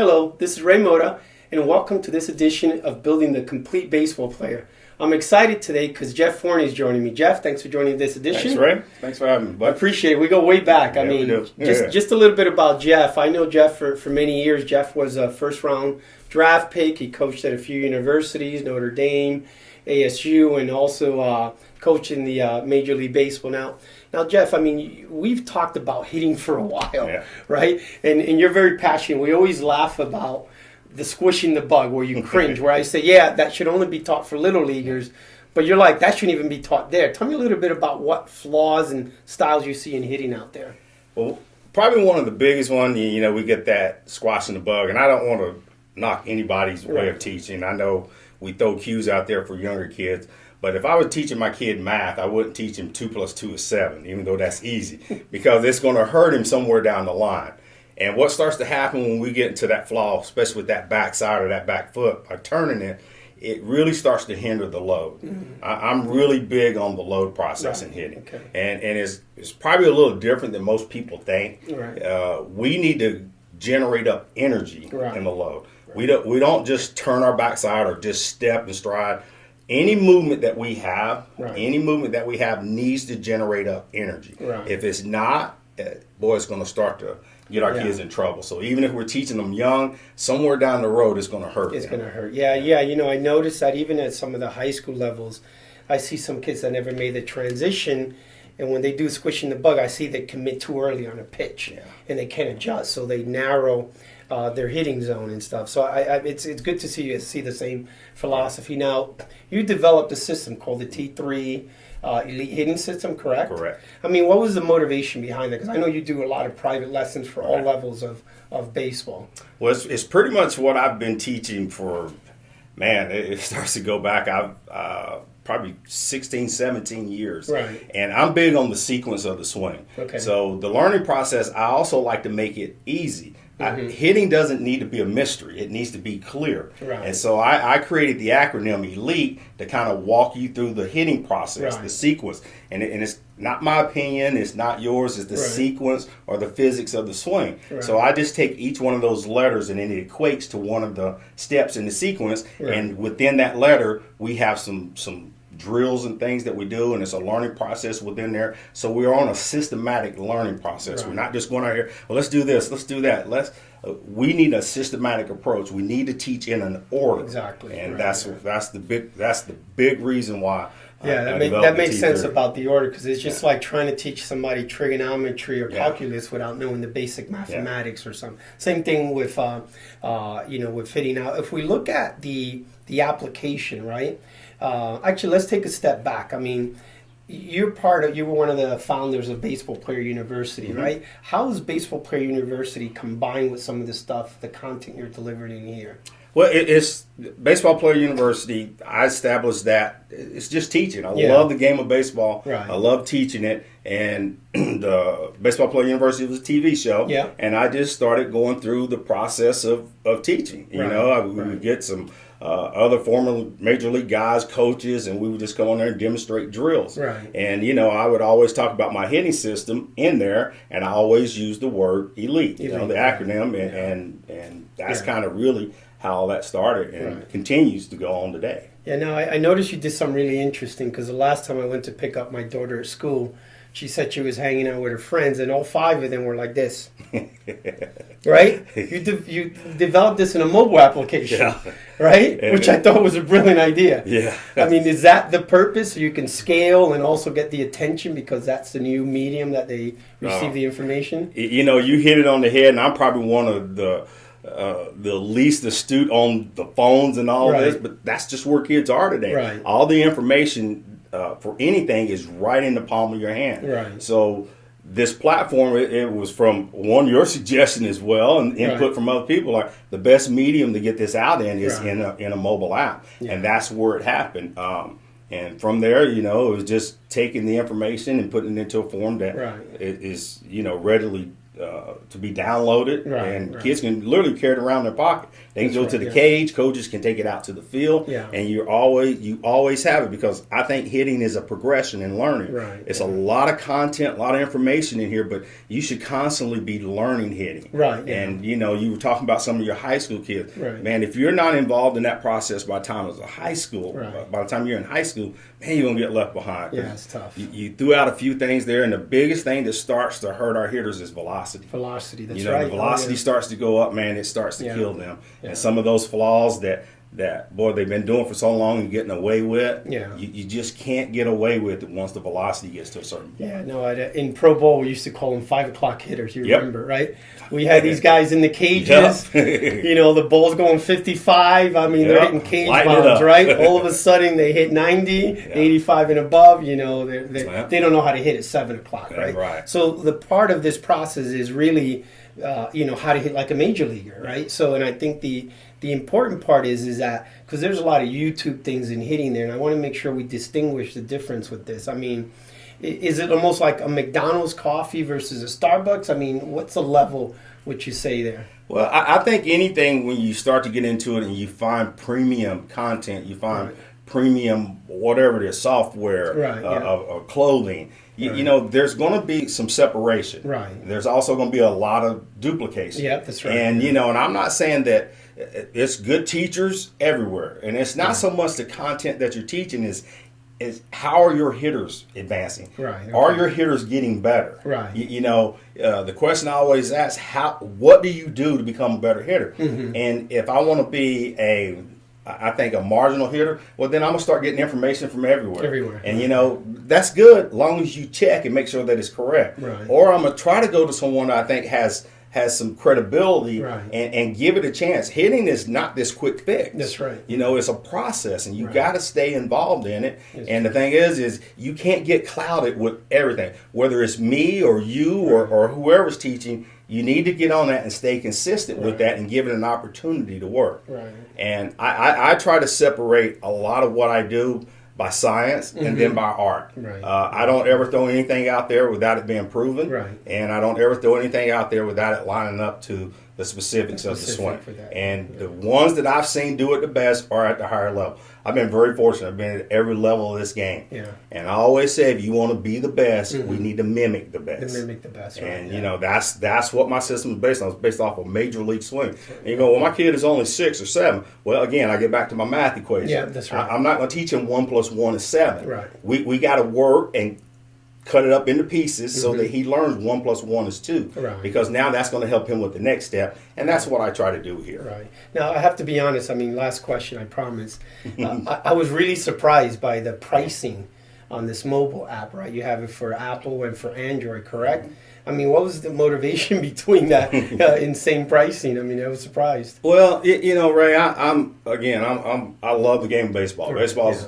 Hello, this is Ray Mota, and welcome to this edition of Building the Complete Baseball Player. I'm excited today because Jeff Forney is joining me. Jeff, thanks for joining this edition. Thanks, Ray. Thanks for having me, bud. I appreciate it. We go way back. Yeah, we do. Just a little bit about Jeff. I know Jeff for many years. Jeff was a first-round draft pick. He coached at a few universities, Notre Dame, ASU, and also coached in the Major League Baseball. Now, Jeff, I mean, we've talked about hitting for a while, right? And you're very passionate. We always laugh about the squishing the bug where you cringe, where I say, yeah, that should only be taught for little leaguers. But you're like, that shouldn't even be taught there. Tell me a little bit about what flaws and styles you see in hitting out there. Well, probably one of the biggest ones, we get that squashing the bug. And I don't want to knock anybody's way of teaching. I know we throw cues out there for younger kids. But if I was teaching my kid math, I wouldn't teach him 2 + 2 is 7, even though that's easy, because it's going to hurt him somewhere down the line. And what starts to happen when we get into that flaw, especially with that backside or that back foot, by turning it, it really starts to hinder the load. Mm-hmm. I'm really big on the load process in hitting. Okay. And it's probably a little different than most people think. Right. We need to generate up energy in the load. Right. We don't just turn our backside or just step and stride. Any movement that we have, needs to generate up energy. Right. If it's not, boy, it's going to start to get our kids in trouble. So even if we're teaching them young, somewhere down the road, it's going to hurt. It's going to hurt. Yeah. I noticed that even at some of the high school levels, I see some kids that never made the transition. And when they do squishing the bug, I see they commit too early on a pitch, and they can't adjust. So they narrow their hitting zone and stuff. So it's good to see you see the same philosophy. Now, you developed a system called the T3 Elite Hitting System, correct? Correct. I mean, what was the motivation behind that? Because I know you do a lot of private lessons for all levels of baseball. Well, it's pretty much what I've been teaching for, it starts to go back. I've probably 16, 17 years. Right. And I'm big on the sequence of the swing. Okay. So the learning process, I also like to make it easy. Mm-hmm. Hitting doesn't need to be a mystery. It needs to be clear. Right. And so I created the acronym ELITE to kind of walk you through the hitting process, the sequence. And it's not my opinion. It's not yours. It's the sequence or the physics of the swing. Right. So I just take each one of those letters and it equates to one of the steps in the sequence. Right. And within that letter, we have some drills and things that we do, and it's a learning process within there. So we're on a systematic learning process. Right. We're not just going out here, well, let's do this, let's do that. We need a systematic approach. We need to teach in an order. Exactly. And that's the big reason why. That makes sense about the order, because it's just like trying to teach somebody trigonometry or calculus without knowing the basic mathematics or something. Same thing with with fitting out. If we look at the application, right? Actually, let's take a step back. I mean, you were one of the founders of Baseball Player University, right? How is Baseball Player University combined with some of the stuff, the content you're delivering in here? Well, it's Baseball Player University. I established that it's just teaching. I love the game of baseball. Right. I love teaching it. And the Baseball Player University was a TV show. Yeah. And I just started going through the process of teaching. We would get some other former major league guys, coaches, and we would just come on there and demonstrate drills. Right. And, I would always talk about my hitting system in there, and I always use the word ELITE, the acronym, and that's kind of really how all that started and continues to go on today. Yeah, now I noticed you did something really interesting, because the last time I went to pick up my daughter at school, she said she was hanging out with her friends, and all 5 of them were like this. Right? You developed this in a mobile application, right? Which I thought was a brilliant idea. Yeah. I mean, is that the purpose? So you can scale and also get the attention, because that's the new medium that they receive the information? You hit it on the head, and I'm probably one of the least astute on the phones and all this, but that's just where kids are today. Right. All the information for anything is right in the palm of your hand. Right. So this platform, it was from your suggestion as well, and input from other people. Like, the best medium to get this out in is in a mobile app, and that's where it happened. And from there, it was just taking the information and putting it into a form that is readily to be downloaded, and right. kids can literally carry it around in their pocket. They can go to the yeah. cage. Coaches can take it out to the field, Yeah. and you always have it, because I think hitting is a progression in learning. Right. It's a lot of content, a lot of information in here, but you should constantly be learning hitting. Right. Yeah. And you know, you were talking about some of your high school kids. Right. Man, if you're not involved in that process by the time it was a high school, Right. by the time you're in high school, man, you're gonna get left behind. Yeah, it's tough. You threw out a few things there, and the biggest thing that starts to hurt our hitters is velocity. Velocity, that's You know, right. the velocity starts to go up, man. It starts to Yeah. kill them. Yeah. And some of those flaws that boy, they've been doing for so long and getting away with, Yeah. you just can't get away with it once the velocity gets to a certain point. Yeah, no, in Pro Bowl, we used to call them 5 o'clock hitters. You Yep. remember, right? We had these guys in the cages. Yep. You know, the ball's going 55. I mean, they're Yep. hitting cage Lighten it bombs, up. right? All of a sudden, they hit 90, 85 and above. You know, Yep. they don't know how to hit at 7 o'clock, right? Right. So the part of this process is really, you know, how to hit like a major leaguer, right? So, and I think the important part is that, because there's a lot of YouTube things in hitting there, and I want to make sure we distinguish the difference with this. I mean, is it almost like a McDonald's coffee versus a Starbucks? I mean, what's the level would you say there? Well, I think anything, when you start to get into it and you find premium content, you find Right. premium whatever it is, software, Right, yeah. or clothing, Right. you know, there's going to be some separation. Right. There's also going to be a lot of duplication. Yeah, that's right. And, you know, and I'm not saying that it's good teachers everywhere. And it's not so much the content that you're teaching is how are your hitters advancing? Right, okay. Are your hitters getting better? Right. You know, the question I always ask, what do you do to become a better hitter? Mm-hmm. And if I want to be I think a marginal hitter, well, then I'm going to start getting information from everywhere. Everywhere. And, you know, that's good as long as you check and make sure that it's correct. Right. Or I'm going to try to go to someone that I think has some credibility, Right. and give it a chance. Hitting is not this quick fix. That's right. You know, it's a process, and you Right. got to stay involved in it. That's And the thing is you can't get clouded with everything. Whether it's me or you or whoever's teaching, you need to get on that and stay consistent with Right. that and give it an opportunity to work. Right. And I try to separate a lot of what I do by science and then by art. Right. I don't ever throw anything out there without it being proven. Right. And I don't ever throw anything out there without it lining up to the specifics of the swing. for that. And the ones that I've seen do it the best are at the higher level. I've been very fortunate. I've been at every level of this game. Yeah. And I always say, if you want to be the best, we need to mimic the best. To mimic the best, right? And yeah. you know, that's what my system is based on. It's based off of major league swing. And you go, well, my kid is only 6 or 7. Well, again, I get back to my math equation. Yeah, that's right. I'm not going to teach him 1 + 1 is 7. Right. We got to work and cut it up into pieces so that he learns 1 + 1 is 2. Right. Because now that's going to help him with the next step, and that's what I try to do here. Right. Now, I have to be honest. I mean, last question, I promise. I was really surprised by the pricing on this mobile app, right? You have it for Apple and for Android, correct? I mean, what was the motivation between that insane pricing? I mean, I was surprised. Well, you know, Ray, I love the game of baseball. Right, Baseball's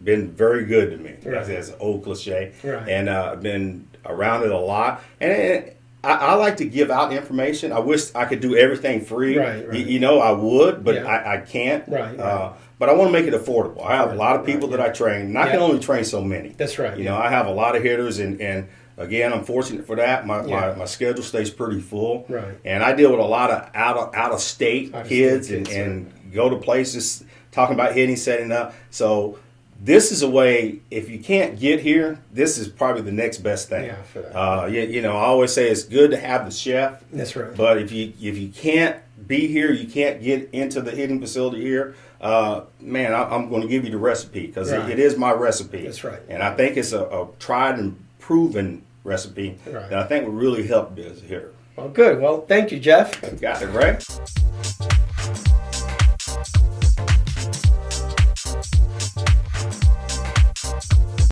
been very good to me. Right. That's an old cliche. Right. And I've been around it a lot. And I like to give out information. I wish I could do everything free. Right, right. You know, I would, but Yeah. I can't. Right, But I want to make it affordable. I have a lot of people Right, that I train, and I Yeah. can only train so many. That's right, You yeah. know, I have a lot of hitters, and again, I'm fortunate for that. Yeah. My schedule stays pretty full. Right. And I deal with a lot of out of state kids, kids, and go to places talking about hitting, setting up. So this is a way, if you can't get here, this is probably the next best thing. Yeah, for that. You know, I always say it's good to have the chef, That's right. but if you can't be here, you can't get into the hitting facility here, man, I'm going to give you the recipe, because Right. it is my recipe. That's right. And I think it's a tried and proven recipe Right. that I think will really help you as a hitter. Well, good. Well, thank you, Jeff. Got it, right?